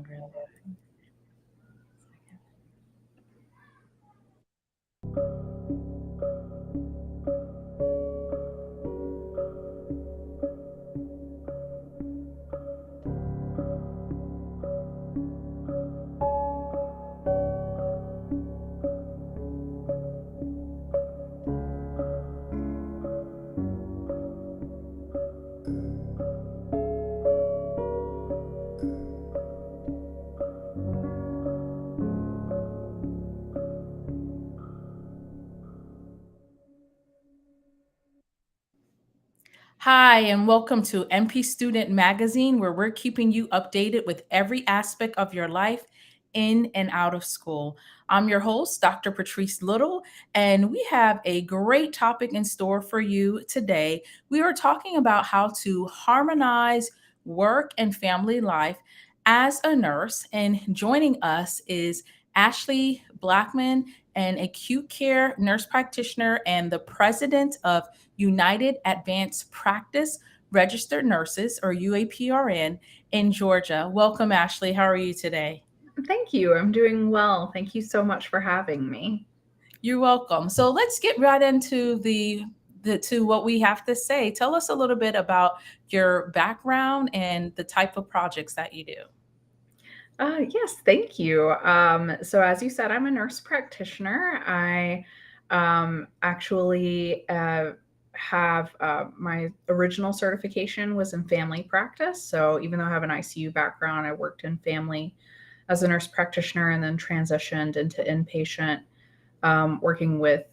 sound really good. Hi, and welcome to MP Student Magazine, where we're keeping you updated with every aspect of your life in and out of school. I'm your host, Dr. Patrice Little, and we have a great topic in store for you today. We are talking about how to harmonize work and family life as a nurse, and joining us is Ashley Blackman, an acute care nurse practitioner and the president of United Advanced Practice Registered Nurses, or UAPRN, in Georgia. Welcome, Ashley. How are you today? Thank you. I'm doing well. Thank you so much for having me. You're welcome. So let's get right into to what we have to say. Tell us a little bit about your background and the type of projects that you do. Yes, thank you. So, as you said, I'm a nurse practitioner. I actually have my original certification was in family practice. So, even though I have an ICU background, I worked in family as a nurse practitioner and then transitioned into inpatient, working with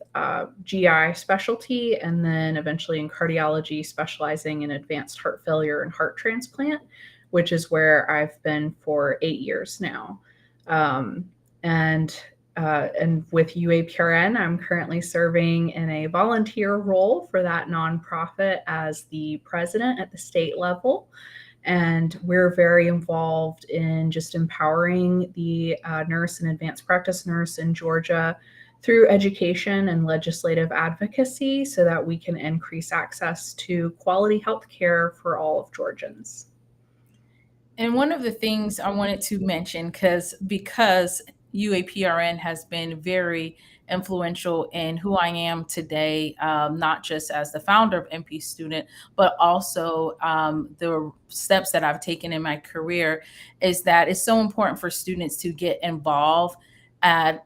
GI specialty and then eventually in cardiology, specializing in advanced heart failure and heart transplant, which is where I've been for 8 years now. Um, and and with UAPRN, I'm currently serving in a volunteer role for that nonprofit as the president at the state level. And we're very involved in just empowering the nurse and advanced practice nurse in Georgia through education and legislative advocacy so that we can increase access to quality health care for all of Georgians. And one of the things I wanted to mention, because UAPRN has been very influential in who I am today, not just as the founder of MP Student, but also the steps that I've taken in my career, is that it's so important for students to get involved as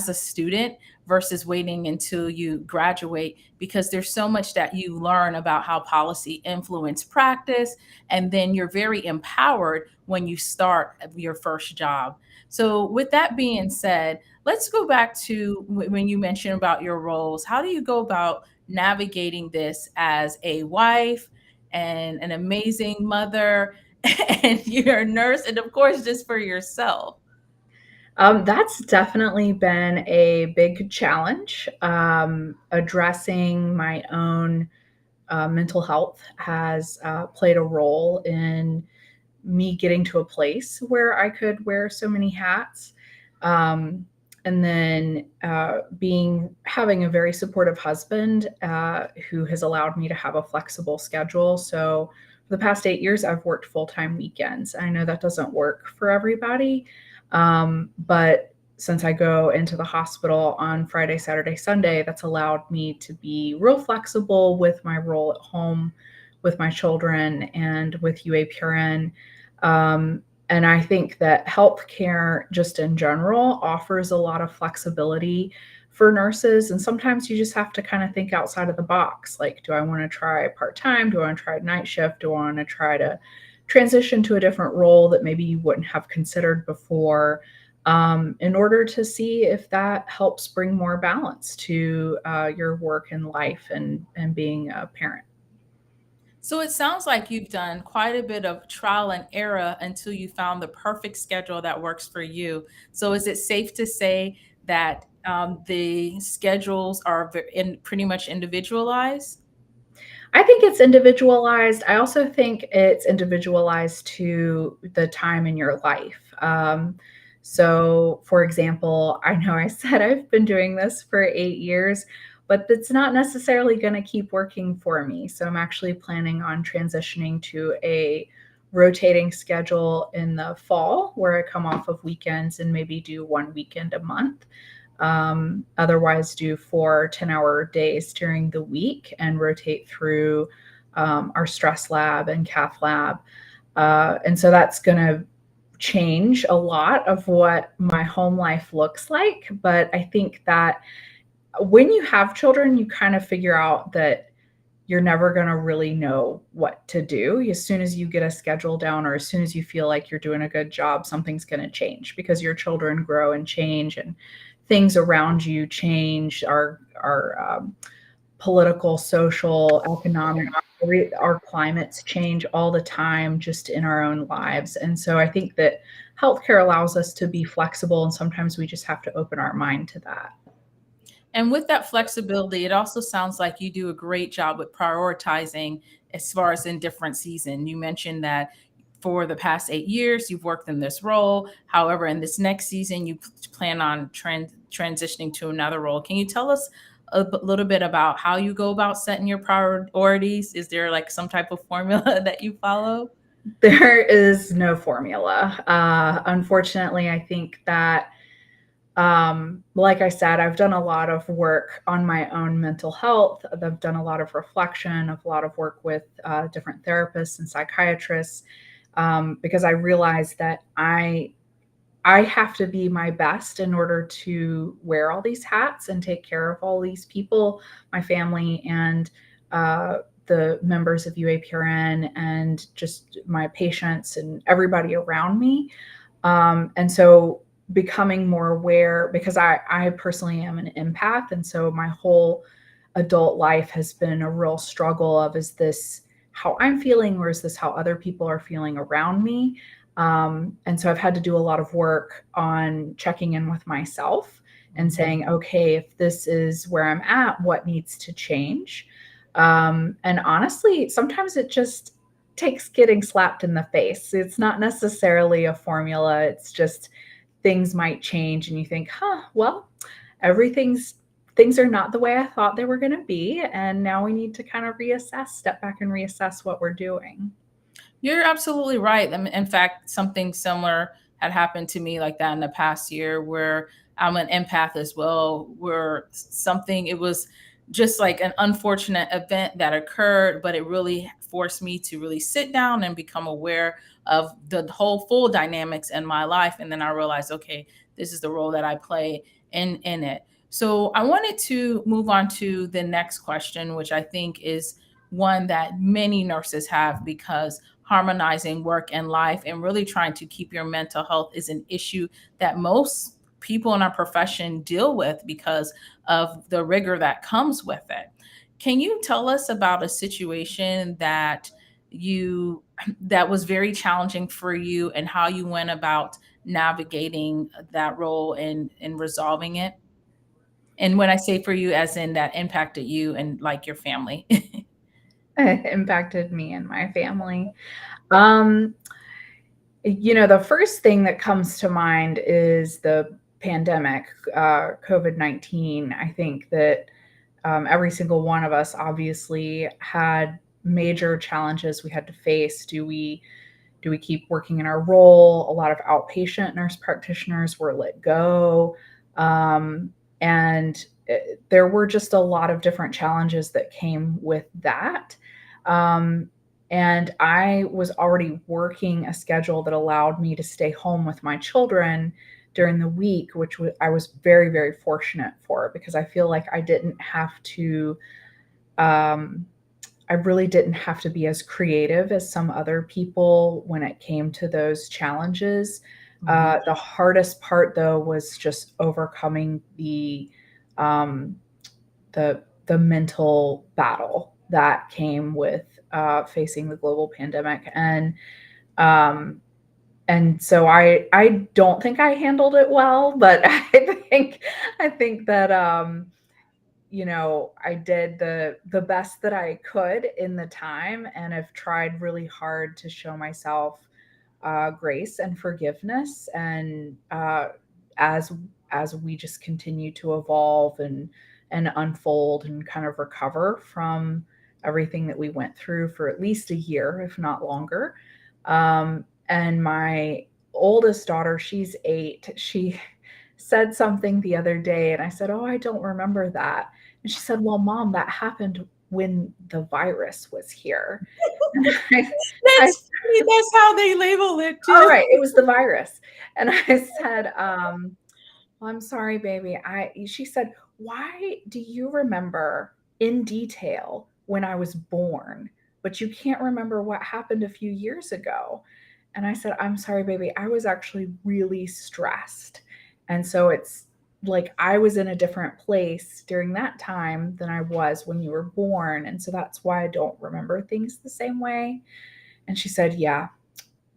a student versus waiting until you graduate, because there's so much that you learn about how policy influence practice, and then you're very empowered when you start your first job. So with that being said, let's go back to when you mentioned about your roles. How do you go about navigating this as a wife and an amazing mother and you're a nurse, and of course just for yourself? That's definitely been a big challenge. Addressing my own mental health has played a role in me getting to a place where I could wear so many hats. Um, and then being having a very supportive husband who has allowed me to have a flexible schedule. So for the past 8 years, I've worked full time weekends. I know that doesn't work for everybody, but since I go into the hospital on Friday, Saturday, Sunday, that's allowed me to be real flexible with my role at home with my children and with UAPRN. And I think that healthcare, just in general, offers a lot of flexibility for nurses. And sometimes you just have to kind of think outside of the box. Like, do I want to try part time? Do I want to try night shift? Do I want to try to transition to a different role that maybe you wouldn't have considered before? In order to see if that helps bring more balance to your work and life and being a parent. So it sounds like you've done quite a bit of trial and error until you found the perfect schedule that works for you. So is it safe to say that the schedules are pretty much individualized? I think it's individualized. I also think it's individualized to the time in your life. So, for example, I know I said I've been doing this for 8 years, but that's not necessarily going to keep working for me. So, I'm actually planning on transitioning to a rotating schedule in the fall where I come off of weekends and maybe do one weekend a month. Otherwise, do 4 10-hour days during the week and rotate through our stress lab and cath lab. And so that's going to change a lot of what my home life looks like. But I think that when you have children, you kind of figure out that you're never going to really know what to do. As soon as you get a schedule down, or as soon as you feel like you're doing a good job, something's going to change because your children grow and change, and things around you change. Our political, social, economic, our climates change all the time just in our own lives. And so I think that healthcare allows us to be flexible, and sometimes we just have to open our mind to that. And with that flexibility, it also sounds like you do a great job with prioritizing as far as in different season. You mentioned that for the past 8 years, you've worked in this role. However, in this next season, you plan on transitioning to another role. Can you tell us a little bit about how you go about setting your priorities? Is there like some type of formula that you follow? There is no formula. Unfortunately, I think that, like I said, I've done a lot of work on my own mental health. I've done a lot of reflection, a lot of work with different therapists and psychiatrists, because I realized that I have to be my best in order to wear all these hats and take care of all these people, my family, and the members of UAPRN, and just my patients and everybody around me. And so becoming more aware, because I personally am an empath. And so my whole adult life has been a real struggle of, is this how I'm feeling, or is this how other people are feeling around me? And so I've had to do a lot of work on checking in with myself and saying, okay, if this is where I'm at, what needs to change? And honestly, sometimes it just takes getting slapped in the face. It's not necessarily a formula. It's just things might change and you think, well, things are not the way I thought they were going to be. And now we need to kind of step back and reassess what we're doing. You're absolutely right. I mean, in fact, something similar had happened to me like that in the past year, where I'm an empath as well, where it was just like an unfortunate event that occurred, but it really forced me to really sit down and become aware of the whole full dynamics in my life. And then I realized, okay, this is the role that I play in it. So I wanted to move on to the next question, which I think is one that many nurses have, because harmonizing work and life and really trying to keep your mental health is an issue that most people in our profession deal with because of the rigor that comes with it. Can you tell us about a situation that was very challenging for you, and how you went about navigating that role and resolving it? And when I say for you, as in that impacted you and like your family. Impacted me and my family. Um, the first thing that comes to mind is the pandemic, COVID-19. I think that every single one of us obviously had major challenges we had to face. Do we keep working in our role? A lot of outpatient nurse practitioners were let go. And there were just a lot of different challenges that came with that. Um, and I was already working a schedule that allowed me to stay home with my children during the week, which I was very, very fortunate for, because I feel like um, I really didn't have to be as creative as some other people when it came to those challenges. The hardest part, though, was just overcoming um, the mental battle that came with facing the global pandemic, um, and so I don't think I handled it well, but I think that I did the best that I could in the time, and have tried really hard to show myself grace and forgiveness, and as as we just continue to evolve and unfold and kind of recover from everything that we went through for at least a year, if not longer. And my oldest daughter, she's 8. She said something the other day, and I said, "Oh, I don't remember that." And she said, "Well, Mom, that happened when the virus was here." And I That's funny. That's how they label it all too. right, it was the virus. And I said, "Well, I'm sorry, baby." She said, "Why do you remember in detail when I was born, but you can't remember what happened a few years ago?" And I said, "I'm sorry, baby. I was actually really stressed. And so it's like I was in a different place during that time than I was when you were born. And so that's why I don't remember things the same way." And she said, "Yeah,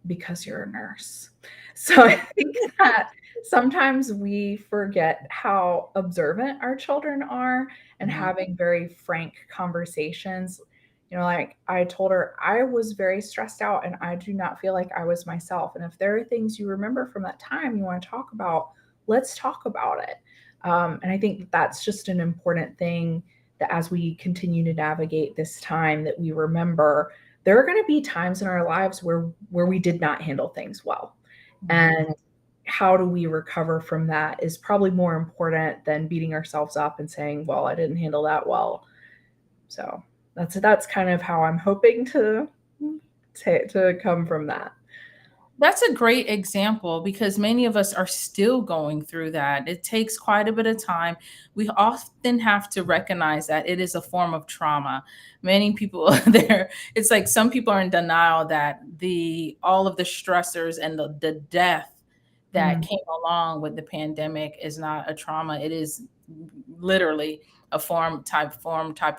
because you're a nurse." So I think that sometimes we forget how observant our children are and Mhm. having very frank conversations. Like I told her, I was very stressed out and I do not feel like I was myself. And if there are things you remember from that time you want to talk about, let's talk about it. And I think that's just an important thing, that as we continue to navigate this time, that we remember there are going to be times in our lives where we did not handle things well, Mhm. and how do we recover from that is probably more important than beating ourselves up and saying, "Well, I didn't handle that well." So that's kind of how I'm hoping to come from that. That's a great example because many of us are still going through that. It takes quite a bit of time. We often have to recognize that it is a form of trauma. Many people there, it's like some people are in denial that the all of the stressors and the death that Mm, came along with the pandemic is not a trauma. It is literally a form type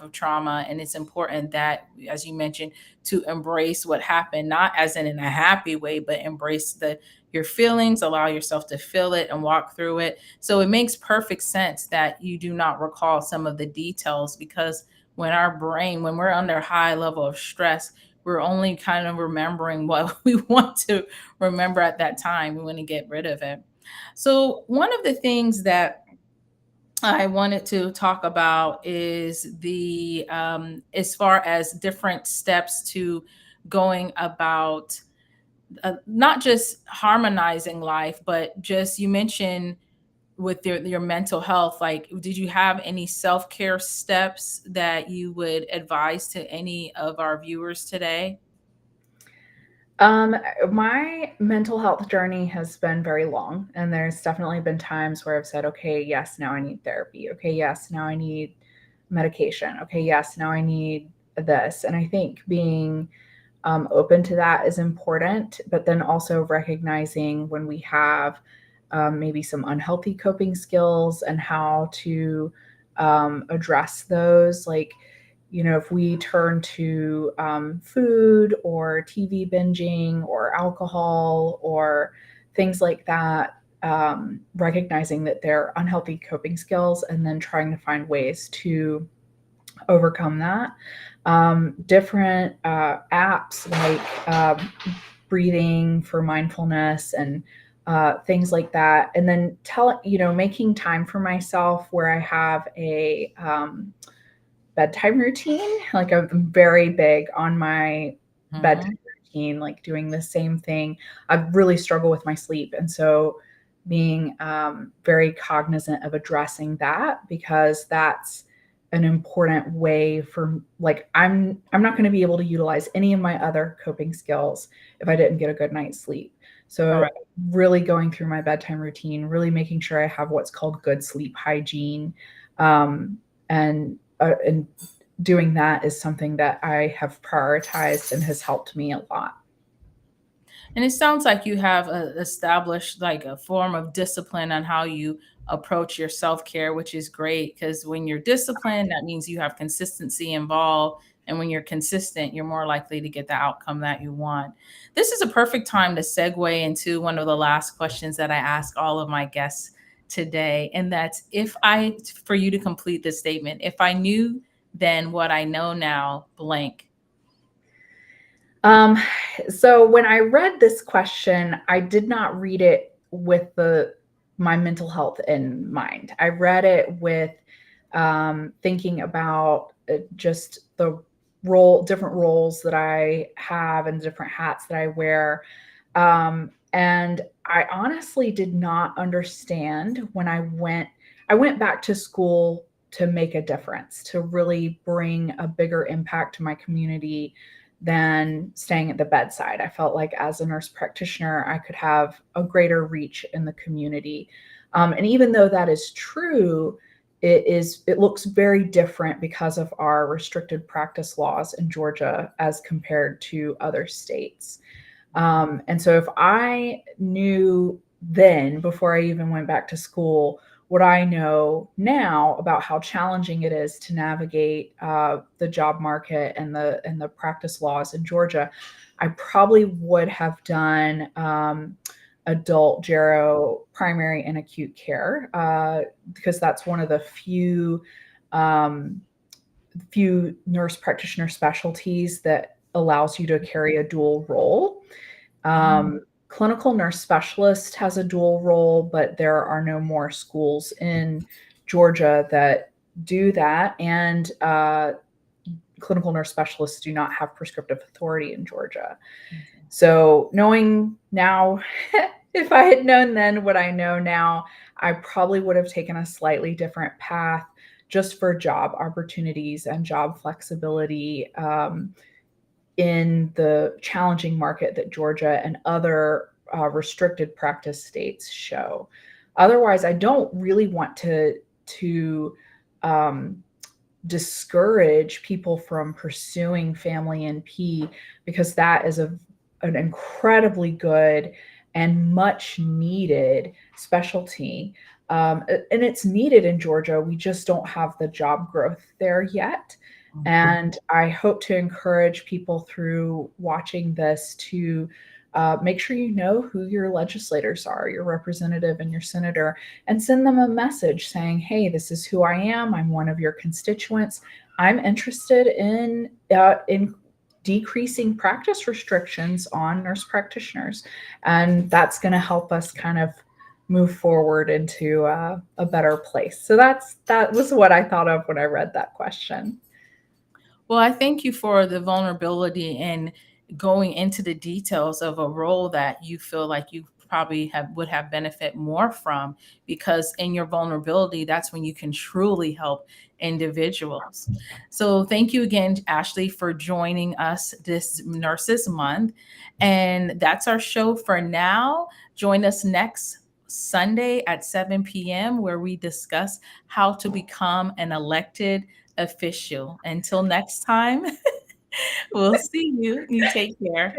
of trauma. And it's important that, as you mentioned, to embrace what happened, not as in a happy way, but embrace the your feelings, allow yourself to feel it and walk through it. So it makes perfect sense that you do not recall some of the details, because when we're under high level of stress, we're only kind of remembering what we want to remember at that time. We want to get rid of it. So one of the things that I wanted to talk about is the as far as different steps to going about not just harmonizing life, but just you mentioned with your mental health. Like, did you have any self care steps that you would advise to any of our viewers today? Um, my mental health journey has been very long, and there's definitely been times where I've said, "Okay, yes, now I need therapy. Okay, yes, now I need medication. Okay, yes, now I need this." And I think being open to that is important, but then also recognizing when we have maybe some unhealthy coping skills and how to address those. Like, if we turn to food or TV binging or alcohol or things like that, recognizing that they're unhealthy coping skills and then trying to find ways to overcome that. Different apps like breathing for mindfulness and things like that. And then making time for myself where I have a bedtime routine. Like I'm very big on my Mhm. bedtime routine, like doing the same thing. I really struggle with my sleep. And so being very cognizant of addressing that, because that's an important way for, like, I'm not going to be able to utilize any of my other coping skills if I didn't get a good night's sleep. So Correct. really going through my bedtime routine, really making sure I have what's called good sleep hygiene, and doing that is something that I have prioritized and has helped me a lot. And it sounds like you have established like a form of discipline on how you approach your self care, which is great because when you're disciplined, that means you have consistency involved. And when you're consistent, you're more likely to get the outcome that you want. This is a perfect time to segue into one of the last questions that I ask all of my guests today. And that's for you to complete this statement, if I knew then what I know now, blank. Um, so when I read this question, I did not read it with the my mental health in mind. I read it with thinking about just different roles that I have and different hats that I wear. And I honestly did not understand when I went back to school to make a difference, to really bring a bigger impact to my community than staying at the bedside. I felt like as a nurse practitioner, I could have a greater reach in the community. And even though that is true, it looks very different because of our restricted practice laws in Georgia as compared to other states. And so if I knew then, before I even went back to school, what I know now about how challenging it is to navigate the job market and the practice laws in Georgia, I probably would have done adult gero primary and acute care because that's one of the um, few nurse practitioner specialties that allows you to carry a dual role. Clinical nurse specialist has a dual role, but there are no more schools in Georgia that do that. And clinical nurse specialists do not have prescriptive authority in Georgia. So, knowing now, if I had known then what I know now, I probably would have taken a slightly different path just for job opportunities and job flexibility. In the challenging market that Georgia and other restricted practice states show. Otherwise, I don't really want to discourage people from pursuing family NP because that is an incredibly good and much needed specialty. And it's needed in Georgia. We just don't have the job growth there yet. And I hope to encourage people through watching this to make sure you know who your legislators are, your representative and your senator, and send them a message saying, hey, this is who I am. I'm one of your constituents. I'm interested in decreasing practice restrictions on nurse practitioners. And that's going to help us kind of move forward into a better place. So that was what I thought of when I read that question. Well, I thank you for the vulnerability and going into the details of a role that you feel like you probably would have benefit more from, because in your vulnerability, that's when you can truly help individuals. So thank you again, Ashley, for joining us this Nurses Month. And that's our show for now. Join us next Sunday at 7 p.m., where we discuss how to become an elected official. Until next time, we'll see you. You take care.